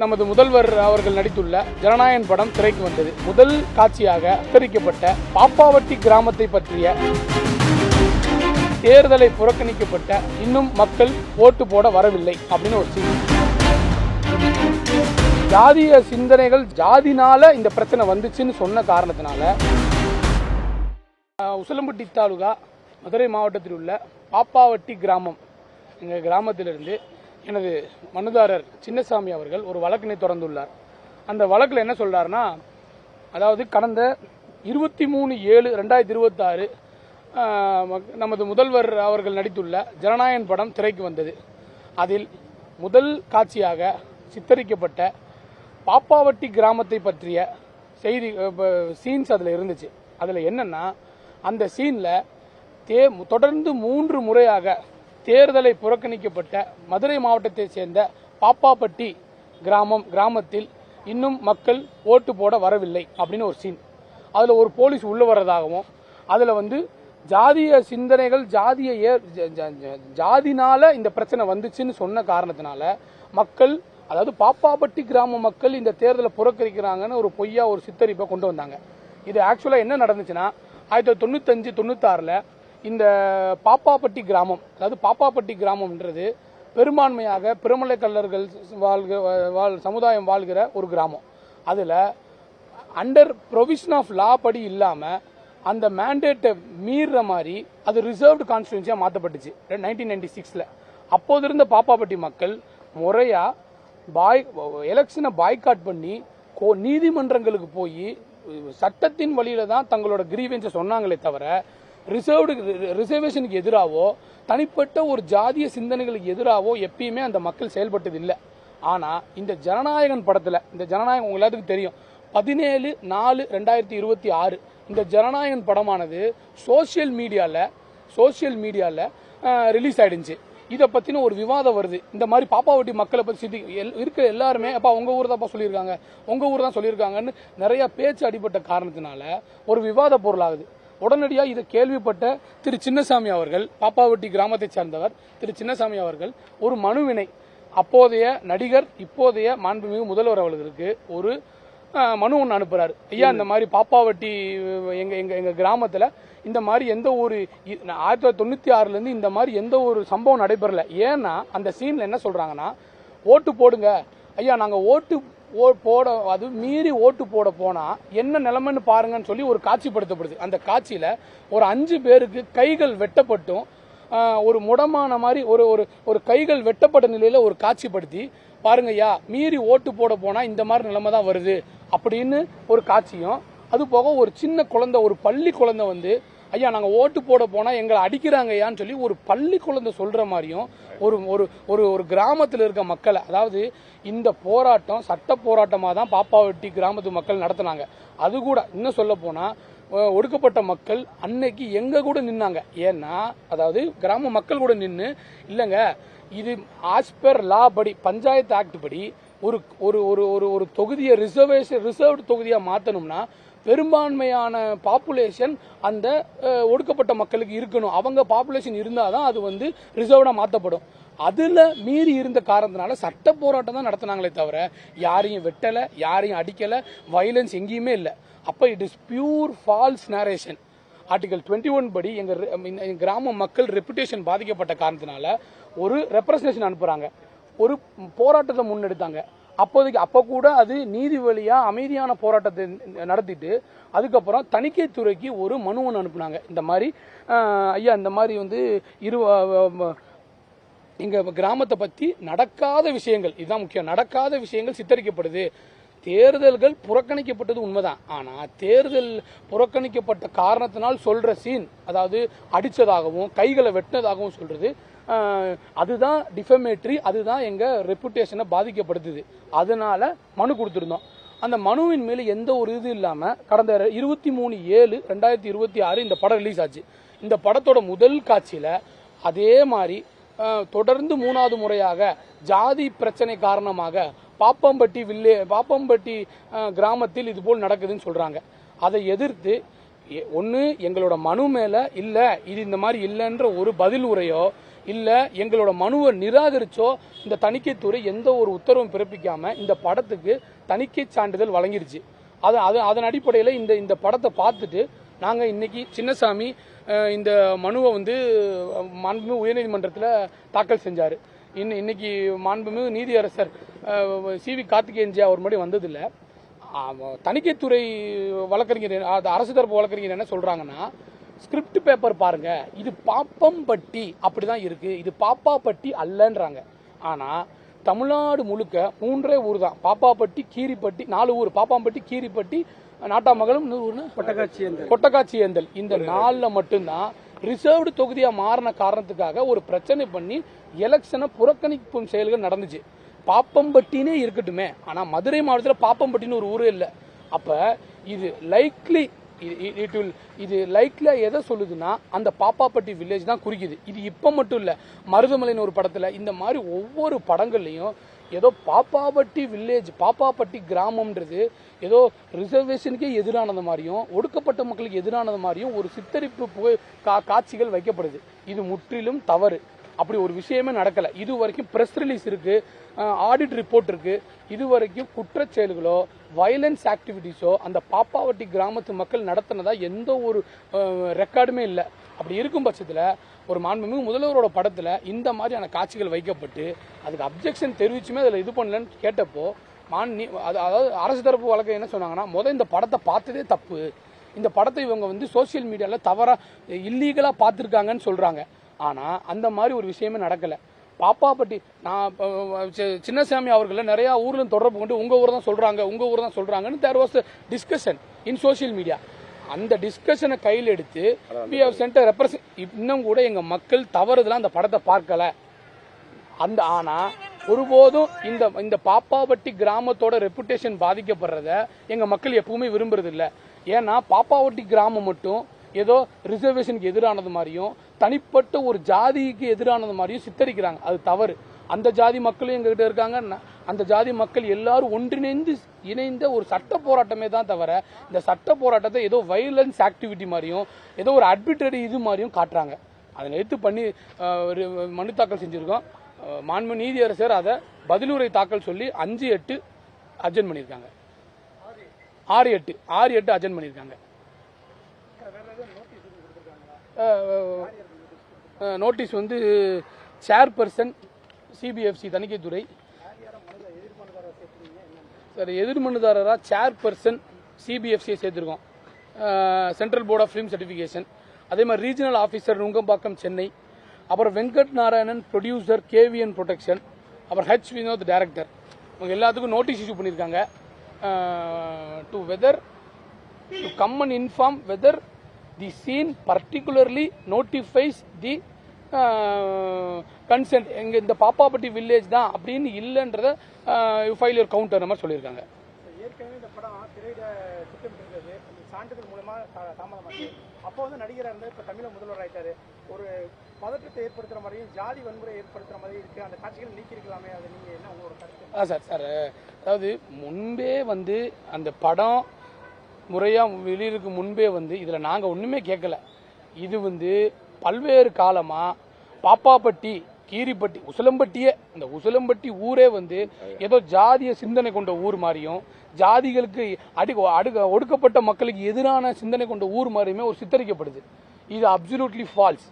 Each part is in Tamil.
நமது முதல்வர் அவர்கள் நடித்துள்ள ஜனநாயகன் படம் திரைக்கு வந்தது. முதல் காட்சியாக சித்தரிக்கப்பட்ட பாப்பாவட்டி கிராமத்தை பற்றிய தேர்தலை புறக்கணிக்கப்பட்ட இன்னும் மக்கள் ஓட்டு போட வரவில்லை அப்படின்னு ஒரு செய்தி. ஜாதிய சிந்தனைகள் ஜாதினால இந்த பிரச்சனை வந்துச்சுன்னு சொன்ன காரணத்தினால உசிலம்பட்டி தாலுகா மதுரை மாவட்டத்தில் உள்ள பாப்பாவட்டி கிராமம் எங்கள் கிராமத்திலிருந்து எனது மனுதாரர் சின்னசாமி அவர்கள் ஒரு வழக்கினை தொடர்ந்துள்ளார். அந்த வழக்கில் என்ன சொல்றாருன்னா, அதாவது கடந்த 23/7/2026 நமது முதல்வர் அவர்கள் நடித்துள்ள ஜனநாயகன் படம் திரைக்கு வந்தது. அதில் முதல் காட்சியாக சித்தரிக்கப்பட்ட பாப்பாவட்டி கிராமத்தை பற்றிய செய்தி சீன்ஸ் அதில் இருந்துச்சு. அதில் என்னன்னா, அந்த சீனில் தொடர்ந்து 3 முறையாக தேர்தலை புறக்கணிக்கப்பட்ட மதுரை மாவட்டத்தைச் சேர்ந்த பாப்பாப்பட்டி கிராமத்தில் இன்னும் மக்கள் ஓட்டு போட வரவில்லை அப்படின்னு ஒரு சீன். அதில் ஒரு போலீஸ் உள்ள வர்றதாகவும், அதில் ஜாதிய சிந்தனைகள் ஜாதினால இந்த பிரச்சனை வந்துச்சுன்னு சொன்ன காரணத்தினால மக்கள், அதாவது பாப்பாப்பட்டி கிராம மக்கள் இந்த தேர்தலை புறக்கணிக்கிறாங்கன்னு ஒரு பொய்யா ஒரு சித்தரிப்பை கொண்டு வந்தாங்க. இது ஆக்சுவலாக என்ன நடந்துச்சுன்னா, 1995-96 இந்த பாப்பாப்பட்டி கிராமம், அதாவது பாப்பாப்பட்டி கிராமம்ன்றது பெரும்பான்மையாக பிரமலை கல்லர்கள் சமுதாயம் வாழ்கிற ஒரு கிராமம். அதில் அண்டர் ப்ரொவிஷன் ஆஃப் லா படி இல்லாமல் அந்த மேண்டேட்டை மீறுற மாதிரி அது ரிசர்வ்டு கான்ஸ்டிடுவன்சியாக மாற்றப்பட்டுச்சு 1996. அப்போது இருந்த பாப்பாப்பட்டி மக்கள் முறையாக எலெக்ஷனை பாய்காட் பண்ணி நீதிமன்றங்களுக்கு போய் சட்டத்தின் வழியில தான் தங்களோட கிரீவன்ஸை சொன்னாங்களே தவிர ரிசர்வேஷனுக்கு எதிராவோ தனிப்பட்ட ஒரு ஜாதிய சிந்தனைகளுக்கு எதிராவோ எப்பயுமே அந்த மக்கள் செயல்பட்டது இல்லை. ஆனால் இந்த ஜனநாயகன் படத்தில், இந்த ஜனநாயகம் உங்க எல்லாத்துக்கும் தெரியும், 17/4/2026 இந்த ஜனநாயகன் படமானது சோசியல் மீடியாவில் ரிலீஸ் ஆயிடுச்சு. இதை பற்றின ஒரு விவாதம் வருது. இந்த மாதிரி பாப்பாவட்டி மக்களை பற்றி இருக்கிற எல்லாருமே, அப்பா உங்கள் ஊர் தான் சொல்லியிருக்காங்க, உங்கள் ஊர் தான் சொல்லியிருக்காங்கன்னு நிறைய பேச்சு அடிப்பட்ட காரணத்தினால ஒரு விவாத பொருளாகுது. உடனடியாக இதை கேள்விப்பட்ட திரு சின்னசாமி அவர்கள், பாப்பாவட்டி கிராமத்தை சார்ந்தவர் திரு சின்னசாமி அவர்கள், ஒரு மனுவினை அப்போதைய நடிகர் இப்போதைய மாண்புமிகு முதல்வர் அவர்களுக்கு ஒரு மனு ஒன்று அனுப்புறாரு. ஐயா, இந்த மாதிரி பாப்பாவட்டி எங்க கிராமத்தில் இந்த மாதிரி எந்த ஒரு 1996 இந்த மாதிரி எந்த ஒரு சம்பவம் நடைபெறல. ஏன்னா அந்த சீன்ல என்ன சொல்றாங்கன்னா, ஓட்டு போடுங்க ஐயா, நாங்கள் ஓட்டு போட அது மீறி ஓட்டு போட போனா என்ன நிலைமைன்னு பாருங்கன்னு சொல்லி ஒரு காட்சிப்படுத்தப்படுது. அந்த காட்சியில ஒரு 5 பேருக்கு கைகள் வெட்டப்பட்டும் ஒரு முடமான மாதிரி ஒரு கைகள் வெட்டப்பட்ட நிலையில ஒரு காட்சிப்படுத்தி, பாருங்க ஐயா, மீறி ஓட்டு போட போனா இந்த மாதிரி நிலைமை தான் வருது அப்படின்னு ஒரு காட்சியும், அது போக ஒரு சின்ன குழந்தை, ஒரு பள்ளி குழந்தை ஐயா நாங்கள் ஓட்டு போட போனால் எங்களை அடிக்கிறாங்க ஐயான்னு சொல்லி ஒரு பள்ளி குழந்தை சொல்கிற மாதிரியும் ஒரு கிராமத்தில் இருக்க மக்களை, அதாவது இந்த போராட்டம் சட்ட போராட்டமாக தான் பாப்பாவட்டி கிராமத்து மக்கள் நடத்தினாங்க. அது கூட இன்னும் சொல்ல போனால் ஒடுக்கப்பட்ட மக்கள் அன்னைக்கு எங்க கூட நின்னாங்க. ஏன்னா அதாவது கிராம மக்கள் கூட நின்று, இல்லைங்க இது ஆஸ் பெர் லா படி, பஞ்சாயத்து ஆக்ட் படி ஒரு தொகுதியை ரிசர்வ்டு தொகுதியாக மாற்றணும்னா பெரும்பான்மையான பாப்புலேஷன் அந்த ஒடுக்கப்பட்ட மக்களுக்கு இருக்கணும். அவங்க பாப்புலேஷன் இருந்தால் தான் அது ரிசர்வ்டா மாற்றப்படும். அதுல மீறி இருந்த காரணத்தினால சட்ட போராட்டம் தான் நடத்தினாங்களே தவிர யாரையும் வெட்டல, யாரையும் அடிக்கல, வயலன்ஸ் எங்கேயுமே இல்லை. அப்ப it is pure false narration. Article 21 படி எங்க கிராம மக்கள் ரெப்புடேஷன் பாதிக்கப்பட்ட காரணத்தினால ஒரு ரெப்ரசன்டேஷன் அனுப்புறாங்க, ஒரு போராட்டத்தை முன்னெடுத்தாங்க. அப்போ கூட அது நீதி வழியா அமைதியான போராட்டத்தை நடத்திட்டு அதுக்கப்புறம் தணிக்கை துறைக்கு ஒரு மனு ஒன்று அனுப்புனாங்க. இந்த மாதிரி ஐயா, இந்த மாதிரி எங்க கிராமத்தை பத்தி நடக்காத விஷயங்கள், இதுதான் முக்கியம், நடக்காத விஷயங்கள் சித்தரிக்கப்படுது. தேர்தல்கள் புறக்கணிக்கப்பட்டது உண்மைதான், ஆனா தேர்தல் புறக்கணிக்கப்பட்ட காரணத்தினால் சொல்ற சீன், அதாவது அடிச்சதாகவும் கைகளை வெட்டினதாகவும் சொல்றது, அதுதான் டிஃபமேட்டரி, அதுதான் எங்க ரெப்புடேஷனை பாதிக்கப்படுத்துது. அதனால மனு கொடுத்திருந்தோம். அந்த மனுவின் மேல எந்த ஒரு இது இல்லாம கடந்த 23/7/2026 இந்த படம் ரிலீஸ் ஆச்சு. இந்த படத்தோட முதல் காட்சியில அதே மாதிரி தொடர்ந்து 3வது முறையாக ஜாதி பிரச்சனை காரணமாக பாப்பம்பட்டி கிராமத்தில் இது போல் நடக்குதுன்னு சொல்றாங்க. அதை எதிர்த்து ஒன்று எங்களோட மனு மேல இல்ல இது இந்த மாதிரி இல்லைன்ற ஒரு பதில் உரையோ இல்ல எங்களோட மனுவை நிராகரிச்சோ இந்த தணிக்கைத்துறை எந்த ஒரு உத்தரவும் பிறப்பிக்காம இந்த படத்துக்கு தணிக்கை சான்றிதழ் வழங்கிருச்சு. அதன் அடிப்படையில் இந்த படத்தை பார்த்துட்டு நாங்க இன்னைக்கு சின்னசாமி இந்த மனுவை வந்து மாண்புமிகு உயர்நீதிமன்றத்தில் தாக்கல் செஞ்சாரு. இன்னைக்கு மாண்புமிகு நீதியரசர் சி.வி. கார்த்திகேயன்ஜி அவர் முன்னாடி வந்ததில்லை. தணிக்கைத்துறை வழக்கறிஞர் அரசு தரப்பு வழக்கறிஞர் என்ன சொல்றாங்கன்னா, ஸ்கிரிப்ட் பேப்பர் பாருங்க, இது பாப்பம்பட்டி அப்படிதான் இருக்கு, இது பாப்பாப்பட்டி அல்லன்றாங்க. ஆனா தமிழ்நாடு முழுக்க 3 ஊர் தான், பாப்பாப்பட்டி, கீரிப்பட்டி, 4 ஊர், பாப்பாம்பட்டி, கீரிப்பட்டி, நாட்டாமங்கலம், கொட்டக்காட்சி ஏந்தல். இந்த 4ல மட்டும்தான் ரிசர்வ்டு தொகுதியா மாறின காரணத்துக்காக ஒரு பிரச்சனை பண்ணி எலெக்ஷனை புறக்கணிக்கும் செயல்கள் நடந்துச்சு. பாப்பம்பட்டினே இருக்கட்டுமே, ஆனா மதுரை மாவட்டத்தில் பாப்பம்பட்டின்னு ஒரு ஊரே இல்லை. அப்ப இது லைக்லி இது லைக்லியா எதை சொல்லுதுன்னா அந்த பாப்பாப்பட்டி வில்லேஜ் தான் குறிக்குது. இது இப்ப மட்டும் இல்ல, மருதமலைன்னு ஒரு படத்துல இந்த மாதிரி ஒவ்வொரு படங்கள்லயும் ஏதோ பாப்பாப்பட்டி வில்லேஜ், பாப்பாப்பட்டி கிராமம்ன்றது ஏதோ ரிசர்வேஷனுக்கே எதிரானது மாதிரியும் ஒடுக்கப்பட்ட மக்களுக்கு எதிரானது மாதிரியும் ஒரு சித்தரிப்பு காட்சிகள் வைக்கப்படுது. இது முற்றிலும் தவறு. அப்படி ஒரு விஷயமே நடக்கல. இது வரைக்கும் பிரஸ் ரிலீஸ் இருக்கு, ஆடிட் ரிப்போர்ட் இருக்கு. இது வரைக்கும் குற்றச்செயல்களோ வயலன்ஸ் ஆக்டிவிட்டிஸோ அந்த பாப்பாவட்டி கிராமத்து மக்கள் நடத்தினதா எந்த ஒரு ரெக்கார்டுமே இல்லை. அப்படி இருக்கும் பட்சத்தில் ஒரு மாண்புமிகு முதல்வரோட படத்தில் இந்த மாதிரியான காட்சிகள் வைக்கப்பட்டு அதுக்கு அப்ஜெக்ஷன் தெரிவிச்சுமே அதில் இது பண்ணலன்னு கேட்டப்போ அதாவது அரசு தரப்பு வழக்கு என்ன சொன்னாங்கன்னா, இந்த படத்தை பார்த்ததே தப்பு, இந்த படத்தை இவங்க வந்து சோசியல் மீடியாவில் தவறாக இல்லீகலாக பார்த்துருக்காங்கன்னு சொல்கிறாங்க. ஆனால் அந்த மாதிரி ஒரு விஷயமே நடக்கலை. பாப்பாப்பட்டி நான் சின்னசாமி அவர்களை நிறைய ஊர்ல தொடர்பு கொண்டு உங்க ஊர் தான் சொல்றாங்கன்னு there was discussion in social media. அந்த டிஸ்கஷனை கையில் எடுத்து we have sent a இன்னும் கூட எங்க மக்கள் தவறுதலா அந்த படத்தை பார்க்கல. ஆனா ஒருபோதும் இந்த பாப்பாவட்டி கிராமத்தோட ரெப்புடேஷன் பாதிக்கப்படுறத எங்க மக்கள் எப்பவுமே விரும்புறது இல்லை. ஏன்னா பாப்பாவட்டி கிராமம் மட்டும் ஏதோ ரிசர்வேஷனுக்கு எதிரானது மாதிரியும் தனிப்பட்ட ஒரு ஜாதிக்கு எதிரானது மாதிரியும் சித்தரிக்கிறாங்க. அது தவறு. அந்த ஜாதி மக்களும் எங்ககிட்ட இருக்காங்க. அந்த ஜாதி மக்கள் எல்லாரும் இணைந்த ஒரு சட்ட போராட்டமே தான் தவிர இந்த சட்ட போராட்டத்தை ஏதோ வயலன்ஸ் ஆக்டிவிட்டி மாதிரியும் ஏதோ ஒரு ஆர்பிட்ரரி இது மாதிரியும் காட்டுறாங்க. அதை எடுத்து பண்ணி மனு தாக்கல் செஞ்சிருக்கோம். மாண்பு நீதியரசர் அதை பதிலுரை தாக்கல் சொல்லி 5-8 அட்ஜென்ட் பண்ணியிருக்காங்க. 6-8 அட்ஜென்ட் பண்ணியிருக்காங்க. நோட்டீஸ் வந்து சேர்பர்சன் சிபிஎஃப்சி தணிக்கைத்துறை சார், எதிர்மனுதாரராக சேர்பர்சன் சிபிஎஃப்சியை சேர்த்துருக்கோம். Central board of film certification, அதே மாதிரி ரீஜனல் ஆஃபீஸர் நுங்கம்பாக்கம் சென்னை, அப்புறம் Venkat Narayanan producer KVN production, அப்புறம் ஹெச் வினோத் டைரக்டர். இவங்க எல்லாத்துக்கும் நோட்டீஸ் இஷ்யூ பண்ணியிருக்காங்க. To come and inform whether the scene particularly notifies the consent. எங்க இந்த பாப்பாப்பட்டி வில்லேஜ் தான் அப்படின்னு இல்லைன்றத ஃபைல் ஒரு கவுண்டர் நம்ம சொல்லியிருக்காங்க. ஏற்கனவே இந்த படம் திரையிட திட்டமிட்டிருக்கிறது சான்றிதழ் மூலமா தாமதமாச்சு. அப்போ வந்து நடிகராக இருந்தால் இப்போ தமிழக முதல்வர் ஆயிட்டாரு. ஒரு பதற்றத்தை ஏற்படுத்துற மாதிரியும் ஜாதி வன்முறை ஏற்படுத்துற மாதிரி இருக்கு. அந்த காட்சிகள் நீக்கிருக்கலாமே, அது நீங்க என்ன உங்களோட கருத்து? சார் அதாவது முன்பே வந்து அந்த படம் முறையாக வெளியிருக்கு முன்பே வந்து இதில் நாங்கள் ஒன்றுமே கேட்கல. இது வந்து பல்வேறு காலமாக பாப்பாப்பட்டி, கீரிப்பட்டி, உசிலம்பட்டியே, இந்த உசிலம்பட்டி ஊரே வந்து ஏதோ ஜாதிய சிந்தனை கொண்ட ஊர் மாதிரியும் ஜாதிகளுக்கு ஒடுக்கப்பட்ட மக்களுக்கு எதிரான சிந்தனை கொண்ட ஊர் மாதிரியுமே ஒரு சித்தரிக்கப்படுது. இது absolutely false.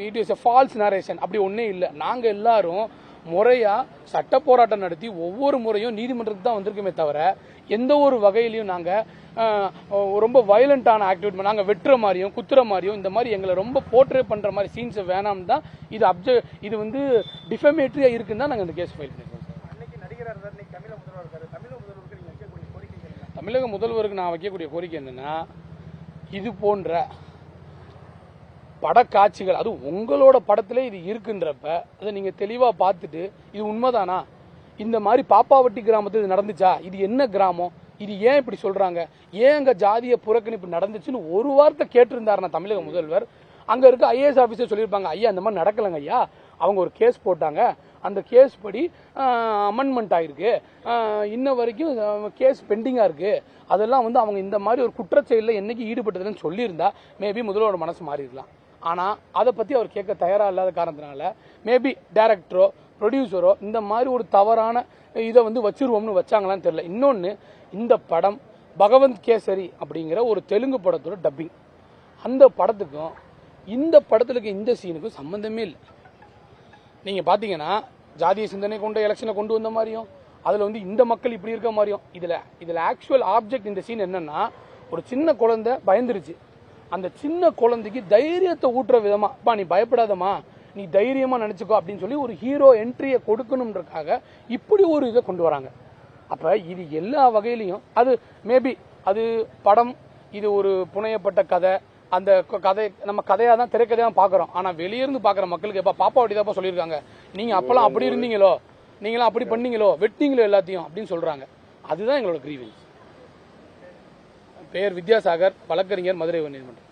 It is a false narration. அப்படி ஒன்றே இல்லை. நாங்கள் எல்லாரும் முறையாக சட்ட போராட்டம் நடத்தி ஒவ்வொரு முறையும் நீதிமன்றத்துக்கு தான் வந்திருக்கோமே தவிர எந்த ஒரு வகையிலையும் நாங்கள் ரொம்ப வயலண்டான ஆக்டிவிட்டி நாங்கள் வெட்டுற மாதிரியும் குத்துற மாதிரியும் இந்த மாதிரி எங்களை ரொம்ப போர்ட்ரே பண்ணுற மாதிரி சீன்ஸை வேணாம் தான் இது வந்து டிஃபமேட்ரியாக இருக்குன்னு தான் நாங்கள் இந்த கேஸ் ஃபைல் பண்ணியிருக்கோம். தமிழக முதல்வருக்கு நான் வைக்கக்கூடிய கோரிக்கை என்னன்னா, இது போன்ற படக்காட்சிகள், அது உங்களோட படத்திலே இது இருக்குன்றப்ப அதை நீங்கள் தெளிவாக பார்த்துட்டு இது உண்மைதானா, இந்த மாதிரி பாப்பாவட்டி கிராமத்தில் இது நடந்துச்சா, இது என்ன கிராமம், இது ஏன் இப்படி சொல்றாங்க, ஏன் அங்க ஜாதிய புறக்கணிப்பு நடந்துச்சுன்னு ஒரு வார்த்தை கேட்டிருந்தாருன்னா தமிழக முதல்வர், அங்க இருக்க ஐஏஎஸ் ஆபீசர் சொல்லியிருப்பாங்க, ஐயா இந்த மாதிரி நடக்கலங்க ஐயா, அவங்க ஒரு கேஸ் போட்டாங்க, அந்த கேஸ் படி அமெண்ட்மெண்ட் ஆயிருக்கு, இன்ன வரைக்கும் கேஸ் பெண்டிங்கா இருக்கு, அதெல்லாம் வந்து அவங்க இந்த மாதிரி ஒரு குற்றச்செயலில் என்னைக்கு ஈடுபட்டதுன்னு சொல்லியிருந்தா மேபி முதல்வரோட மனசு மாறி இருக்கலாம். ஆனால் அதை பற்றி அவர் கேட்க தயாராக இல்லாத காரணத்தினால மேபி டைரக்டரோ ப்ரொடியூசரோ இந்த மாதிரி ஒரு தவறான இதை வந்து வச்சிருவோம்னு வச்சாங்களான்னு தெரியல. இன்னொன்று, இந்த படம் பகவந்த் கேசரி அப்படிங்கிற ஒரு தெலுங்கு படத்தோட டப்பிங். அந்த படத்துக்கும் இந்த படத்தில் இருக்க இந்த சீனுக்கும் சம்மந்தமே இல்லை. நீங்கள் பார்த்தீங்கன்னா ஜாதிய சிந்தனை கொண்ட எலெக்ஷனை கொண்டு வந்த மாதிரியும் அதில் வந்து இந்த மக்கள் இப்படி இருக்க மாதிரியும் இதில் ஆக்சுவல் ஆப்ஜெக்ட் இந்த சீன் என்னன்னா, ஒரு சின்ன குழந்தை பயந்துருச்சு. அந்த சின்ன குழந்தைக்கு தைரியத்தை ஊட்டுற விதமா, அப்பா நீ பயப்படாதமா, நீ தைரியமா நினைச்சுக்கோ அப்படின்னு சொல்லி ஒரு ஹீரோ என்ட்ரியை கொடுக்கணும்ன்றக்காக இப்படி ஒரு இதை கொண்டு வராங்க. அப்ப இது எல்லா வகையிலையும் அது மேபி அது படம், இது ஒரு புனையப்பட்ட கதை. அந்த கதை நம்ம கதையாக தான் திரைக்கதையாக பார்க்குறோம். ஆனால் வெளியிருந்து பார்க்குற மக்களுக்கு எப்போ பாப்பா வட்டி தான் சொல்லியிருக்காங்க, நீங்கள் அப்போல்லாம் அப்படி இருந்தீங்களோ, நீங்களாம் அப்படி பண்ணீங்களோ, வெட்டிங்களோ எல்லாத்தையும் அப்படின்னு சொல்கிறாங்க. அதுதான் எங்களோட கிரீவன்ஸ். பெயர் வித்யாசாகர், வழக்கறிஞர், மதுரை உயர்நீதிமன்றம்.